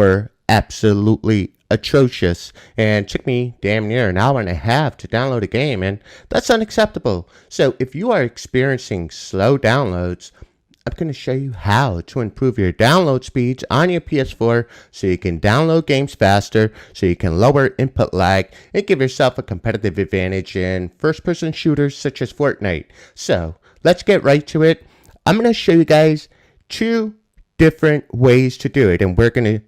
were absolutely atrocious and took me damn near an hour and a half to download a game, and that's unacceptable. So if you are experiencing slow downloads, I'm going to show you how to improve your download speeds on your PS4 so you can download games faster, so you can lower input lag, and give yourself a competitive advantage in first-person shooters such as Fortnite. So let's get right to it. I'm going to show you guys two different ways to do it, and we're going to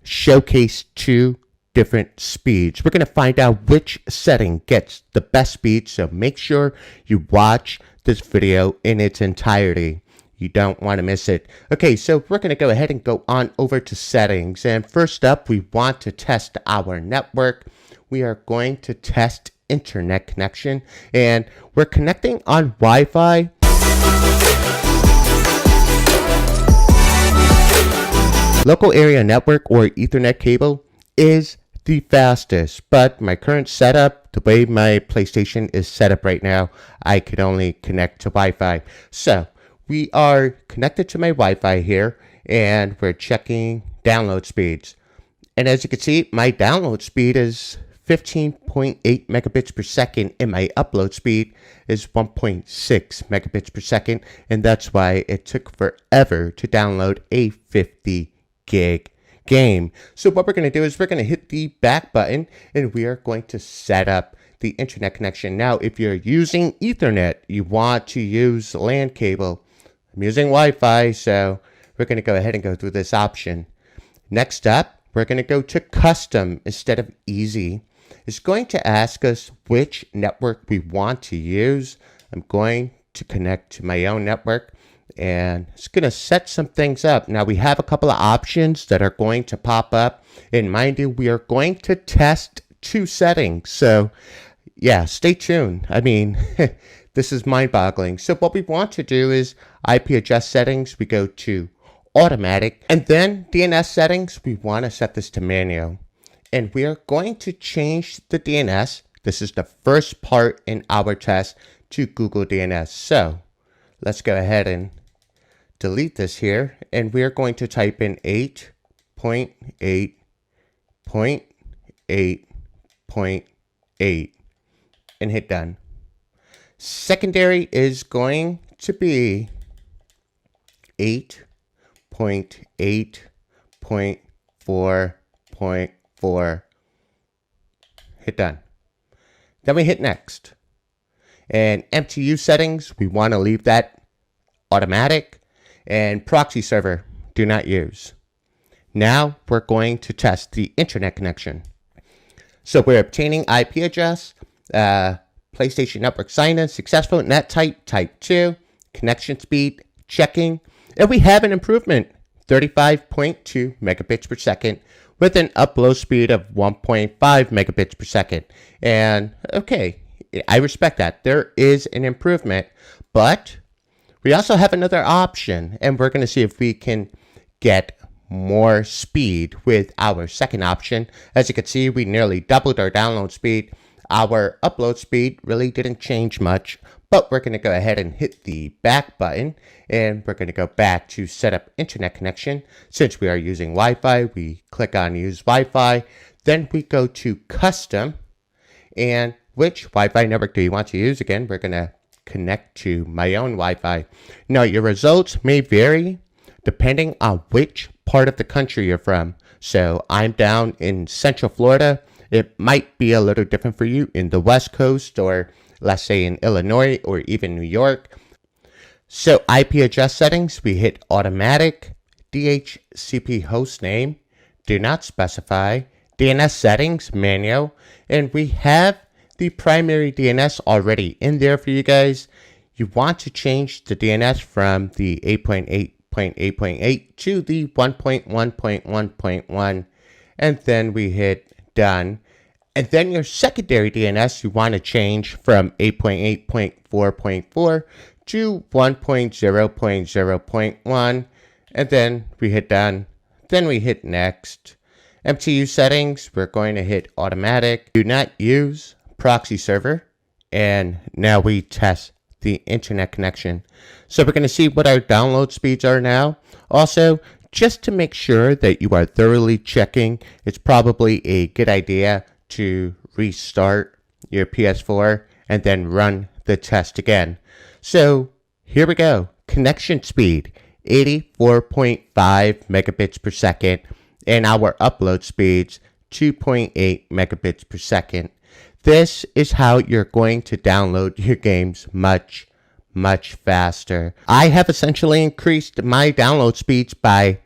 showcase two different speeds. We're going to find out which setting gets the best speed, so make sure you watch this video in its entirety. You don't want to miss it. Okay, so we're going to go ahead and go on over to settings. And first up, we want to test our network. We are going to test internet connection. And we're connecting on Wi-Fi. Local area network or Ethernet cable is the fastest. But my current setup, the way my PlayStation is set up right now, I could only connect to Wi-Fi. So we are connected to my Wi-Fi here, and we're checking download speeds. And as you can see, my download speed is 15.8 megabits per second, and my upload speed is 1.6 megabits per second, and that's why it took forever to download a 50 gig game. So what we're going to do is we're going to hit the back button, and we are going to set up the internet connection. Now, if you're using Ethernet, you want to use LAN cable. I'm using Wi-Fi, so we're going to go ahead and go through this option. Next up, we're going to go to custom instead of easy. It's going to ask us which network we want to use. I'm going to connect to my own network, and it's going to set some things up. Now, we have a couple of options that are going to pop up, and mind you, we are going to test two settings. So yeah, stay tuned. I mean, this is mind-boggling. So what we want to do is IP address settings, we go to automatic, and then DNS settings, we want to set this to manual. And we are going to change the DNS. This is the first part in our test to Google DNS. So let's go ahead and delete this here, and we are going to type in 8.8.8.8 and hit done. Secondary is going to be 8.8.4.4. Hit done. Then we hit next. And MTU settings, we want to leave that automatic. And proxy server, do not use. Now we're going to test the internet connection. So we're obtaining IP address, PlayStation Network sign-in, successful, net type 2, connection speed, checking, and we have an improvement, 35.2 megabits per second with an upload speed of 1.5 megabits per second. And okay, I respect that. There is an improvement, but we also have another option, and we're going to see if we can get more speed with our second option. As you can see, we nearly doubled our download speed. Our upload speed really didn't change much, but we're going to go ahead and hit the back button, and we're going to go back to set up internet connection. Since we are using Wi-Fi, we click on use Wi-Fi, then we go to custom, and which Wi-Fi network do you want to use? Again, we're going to connect to my own Wi-Fi. Now, your results may vary depending on which part of the country you're from. So I'm down in Central Florida. It might be a little different for you in the West Coast, or let's say in Illinois or even New York. So IP address settings, we hit automatic, DHCP host name, do not specify, DNS settings, manual, and we have the primary DNS already in there for you guys. You want to change the DNS from the 8.8.8.8 to the 1.1.1.1, and then we hit done. And then your secondary DNS, you want to change from 8.8.4.4 to 1.0.0.1, and then we hit done. Then we hit next. MTU settings, we're going to hit automatic, do not use proxy server, and now we test the internet connection. So we're going to see what our download speeds are now. Also, just to make sure that you are thoroughly checking, it's probably a good idea to restart your PS4 and then run the test again. So here we go. Connection speed, 84.5 megabits per second, and our upload speeds, 2.8 megabits per second. This is how you're going to download your games much faster. I have essentially increased my download speeds by